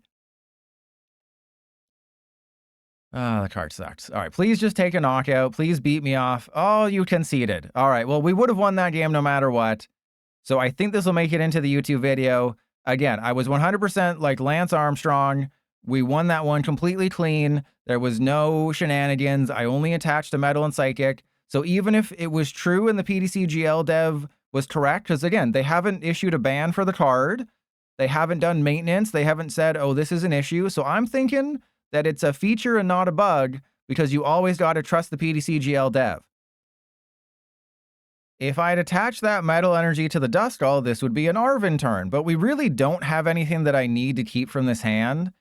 Oh, the card sucks. All right, please just take a knockout. Please beat me off. Oh, you conceded. All right, well, we would have won that game no matter what. So I think this will make it into the YouTube video. Again, I was 100% like Lance Armstrong. We won that one completely clean. There was no shenanigans. I only attached a Metal and Psychic. So even if it was true and the PDC GL dev was correct, because again, they haven't issued a ban for the card. They haven't done maintenance. They haven't said, oh, this is an issue. So I'm thinking that it's a feature and not a bug, because you always got to trust the PDC GL dev. if I'd attach that Metal Energy to the Duskull, this would be an Arven turn, but we really don't have anything that I need to keep from this hand.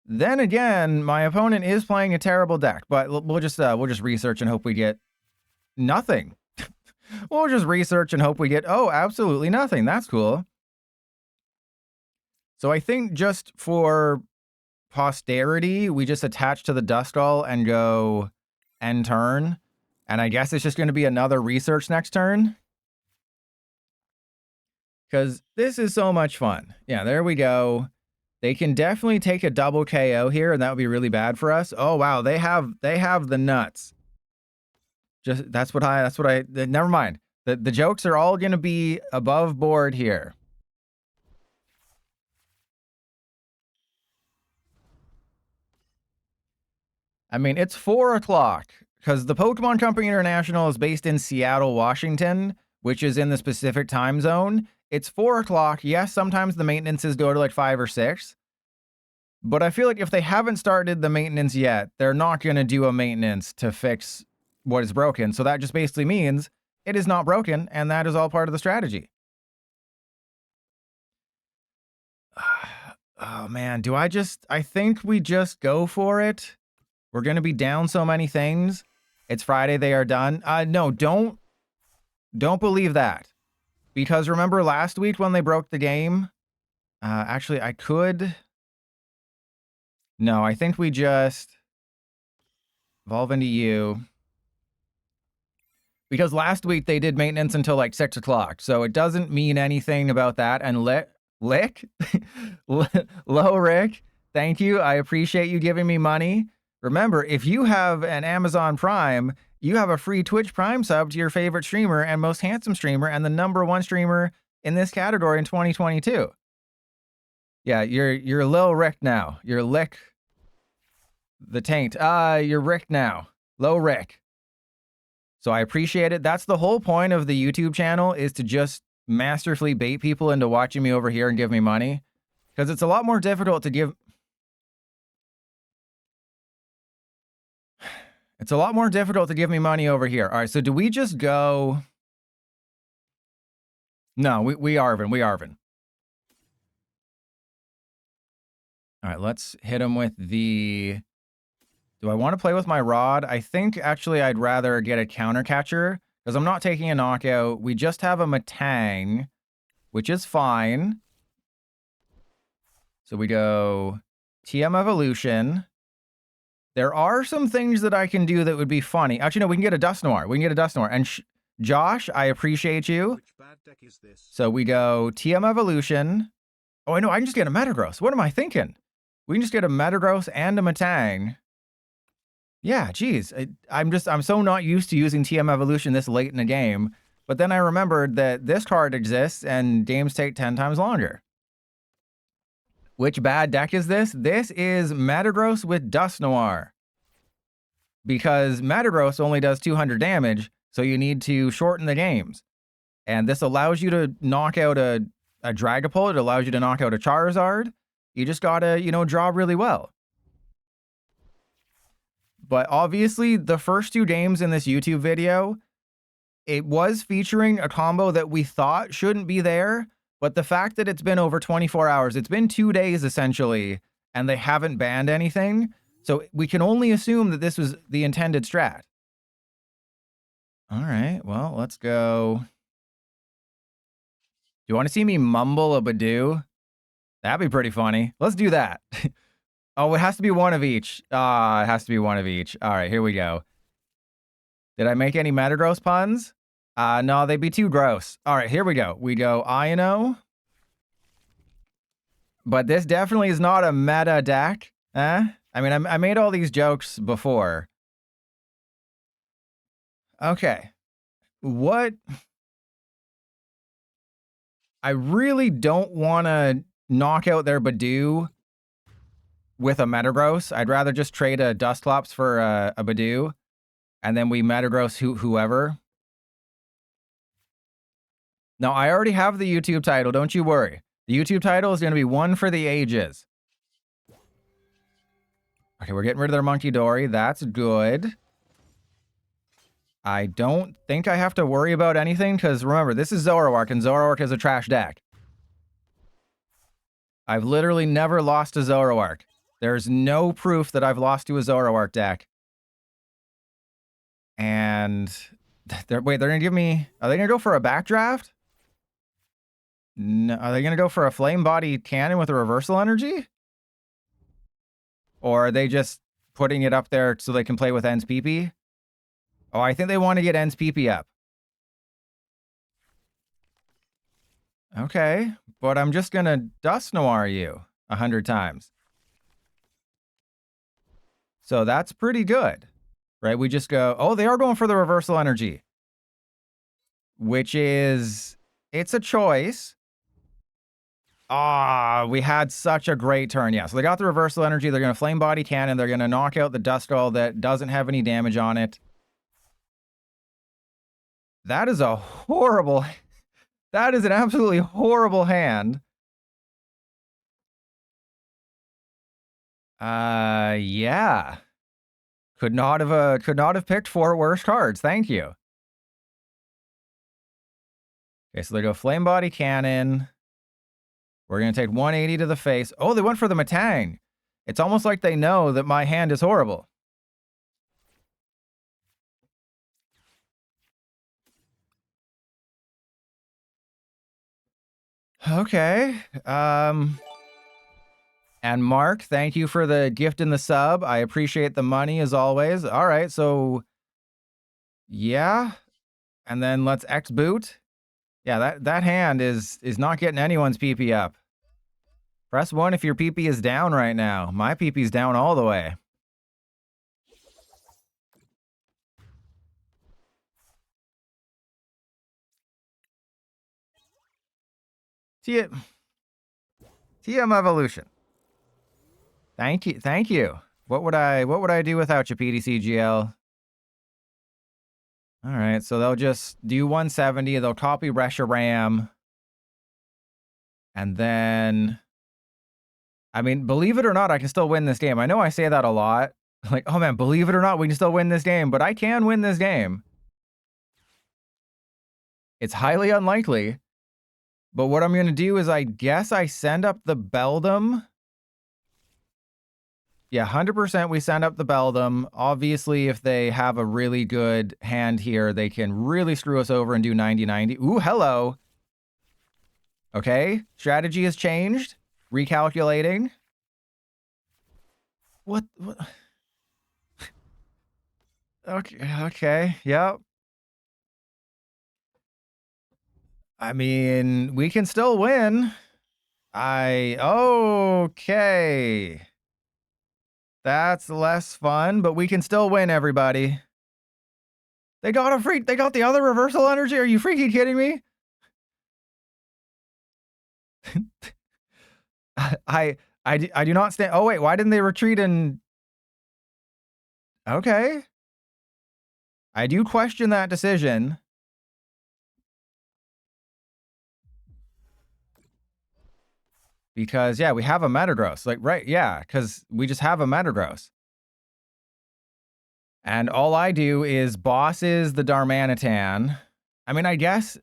Then again, my opponent is playing a terrible deck, but we'll just research and hope we get nothing. We'll just research and hope we get, oh, absolutely nothing. That's cool. So I think just for posterity, we just attach to the Duskull and go end turn. And I guess it's just going to be another research next turn. Because this is so much fun. Yeah, there we go. They can definitely take a double KO here, and that would be really bad for us. Oh, wow, they have the nuts. Just that's what I never mind. The jokes are all going to be above board here. I mean, it's 4 o'clock because the Pokemon Company International is based in Seattle, Washington, which is in the Pacific time zone. It's 4 o'clock. Yes, sometimes the maintenances go to like 5 or 6. But I feel like if they haven't started the maintenance yet, they're not going to do a maintenance to fix what is broken. So that just basically means it is not broken, and that is all part of the strategy. Oh, man. I think we just go for it. We're going to be down so many things. It's Friday. They are done. No, don't believe that. Because remember last week when they broke the game? Actually, I could... No, I think we just evolve into you. Because last week they did maintenance until like 6 o'clock. So it doesn't mean anything about that. And Lick? Low Rick, thank you. I appreciate you giving me money. Remember, if you have an Amazon Prime, you have a free Twitch Prime sub to your favorite streamer and most handsome streamer and the #1 streamer in this category in 2022. Yeah, you're Lil Rick now. You're Lick the Taint. You're Rick now. Low Rick. So I appreciate it. That's the whole point of the YouTube channel, is to just masterfully bait people into watching me over here and give me money. Because it's a lot more difficult to give... It's a lot more difficult to give me money over here. All right, so do we just go... No, we Arven. We Arven. All right, let's hit him with the... Do I want to play with my rod? I think, actually, I'd rather get a counter catcher, because I'm not taking a knockout. We just have a Metang, which is fine. So we go TM Evolution. There are some things that I can do that would be funny. Actually, no, we can get a Dusknoir. We can get a Dusknoir. And Josh, I appreciate you. Which bad deck is this? So we go TM Evolution. Oh, I know, I can just get a Metagross. What am I thinking? We can just get a Metagross and a Metang. Yeah, geez. I'm so not used to using TM Evolution this late in the game. But then I remembered that this card exists and games take 10 times longer. Which bad deck is this? This is Metagross with Dusknoir. Because Metagross only does 200 damage, so you need to shorten the games. And this allows you to knock out a Dragapult. It allows you to knock out a Charizard. You just gotta, draw really well. But obviously, the first 2 games in this YouTube video, it was featuring a combo that we thought shouldn't be there. But the fact that it's been over 24 hours, it's been 2 days essentially, and they haven't banned anything. So we can only assume that this was the intended strat. All right, well, let's go. Do you want to see me mumble a Badoo? That'd be pretty funny. Let's do that. Oh, it has to be one of each. It has to be one of each. All right, here we go. Did I make any Metagross puns? No, they'd be too gross. All right, here we go. We go Iono. But this definitely is not a meta deck. I mean, I made all these jokes before. Okay. What? I really don't want to knock out their Badoo with a Metagross. I'd rather just trade a Dusclops for a Badoo. And then we Metagross whoever. No, I already have the YouTube title. Don't you worry. The YouTube title is going to be one for the ages. Okay, we're getting rid of their Monkey Dory. That's good. I don't think I have to worry about anything, because remember, this is Zoroark, and Zoroark is a trash deck. I've literally never lost to Zoroark. There's no proof that I've lost to a Zoroark deck. And wait, they're gonna give me, are they gonna go for a backdraft? No, are they gonna go for a flame body cannon with a reversal energy? Or are they just putting it up there so they can play with Ends PP? Oh, I think they want to get Ends PP up. Okay, but I'm just gonna Dust Noir you 100 times. So that's pretty good, right? We just go, oh, they are going for the reversal energy. Which is, it's a choice. Ah, we had such a great turn. Yeah, so they got the reversal energy. They're going to Flame Body Cannon. They're going to knock out the Duskull that doesn't have any damage on it. That is a horrible... That is an absolutely horrible hand. Yeah. Could not have picked 4 worse cards. Thank you. Okay, so they go Flame Body Cannon. We're going to take 180 to the face. Oh, they went for the Metang. It's almost like they know that my hand is horrible. Okay. And Mark, thank you for the gift in the sub. I appreciate the money as always. All right, so yeah. And then let's X boot. Yeah, that hand is not getting anyone's PP up. Press 1 if your PP is down right now. My PP is down all the way. TM Evolution. Thank you. What would I do without you, PDCGL? All right, so they'll just do 170. They'll copy Reshiram. And then, I mean, believe it or not, I can still win this game. I know I say that a lot. Like, oh man, believe it or not, we can still win this game. But I can win this game. It's highly unlikely. But what I'm going to do is, I guess I send up the Beldum. Yeah, 100% we send up the Beldum. Obviously, if they have a really good hand here, they can really screw us over and do 90-90. Ooh, hello. Okay, strategy has changed. Recalculating. What? Okay, yep. I mean, we can still win. Okay. That's less fun, but we can still win, everybody. They got the other reversal energy? Are you freaking kidding me? I do not stand. Oh wait, why didn't they retreat and... Okay. I do question that decision. Because, yeah, we have a Metagross. Like, right, yeah, because we just have a Metagross. And all I do is bosses the Darmanitan. I mean, I guess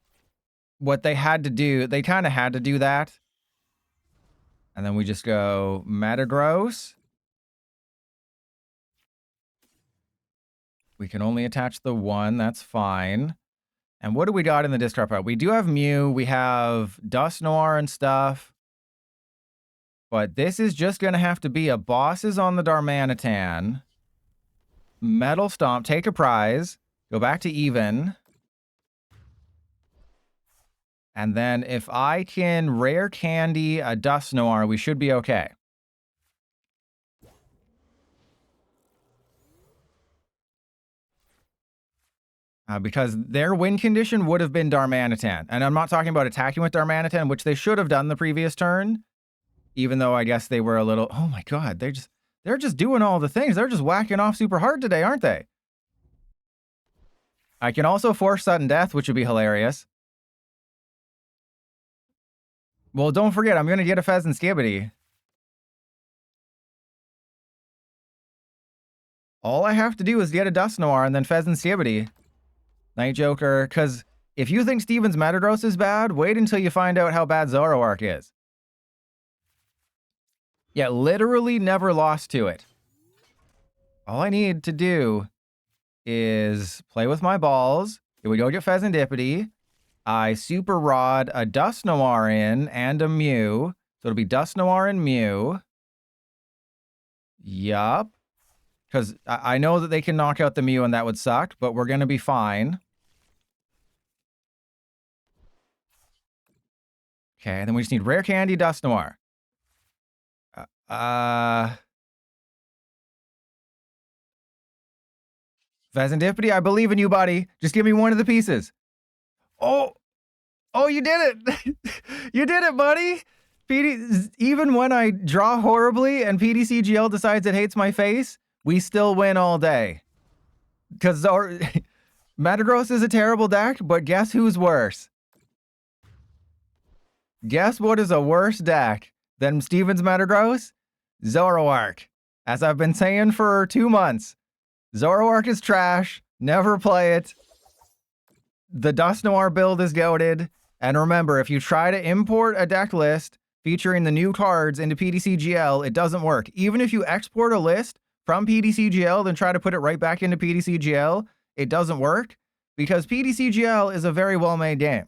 what they had to do, they kind of had to do that. And then we just go Metagross. We can only attach the 1, that's fine. And what do we got in the discard pile? We do have Mew, we have Dust Noir and stuff. But this is just going to have to be a bosses on the Darmanitan. Metal Stomp, take a prize. Go back to even. And then if I can Rare Candy a Dust Noir, we should be okay. Because their win condition would have been Darmanitan. And I'm not talking about attacking with Darmanitan, which they should have done the previous turn. Even though I guess they were a little... Oh my god, they're just doing all the things. They're just whacking off super hard today, aren't they? I can also force sudden death, which would be hilarious. Well, don't forget, I'm going to get a Fezandipiti. All I have to do is get a Dust Noir and then Fezandipiti. Night Joker, because if you think Steven's Metagross is bad, wait until you find out how bad Zoroark is. Yeah, literally never lost to it. All I need to do is play with my balls. Here we go, get Fezandipiti. I Super Rod a Dusknoir in and a Mew. So it'll be Dusknoir and Mew. Yup. Because I know that they can knock out the Mew and that would suck, but we're going to be fine. Okay, and then we just need Rare Candy Dusknoir. Fezandipiti, I believe in you, buddy. Just give me one of the pieces. Oh, you did it. You did it, buddy. Even when I draw horribly and PDCGL decides it hates my face, we still win all day. Because Metagross is a terrible deck, but guess who's worse? Guess what is a worse deck than Steven's Metagross? Zoroark. As I've been saying for 2 months, Zoroark is trash. Never play it. The Dusknoir build is goated. And remember, if you try to import a deck list featuring the new cards into PDCGL, it doesn't work. Even if you export a list from PDCGL, then try to put it right back into PDCGL, it doesn't work because PDCGL is a very well-made game.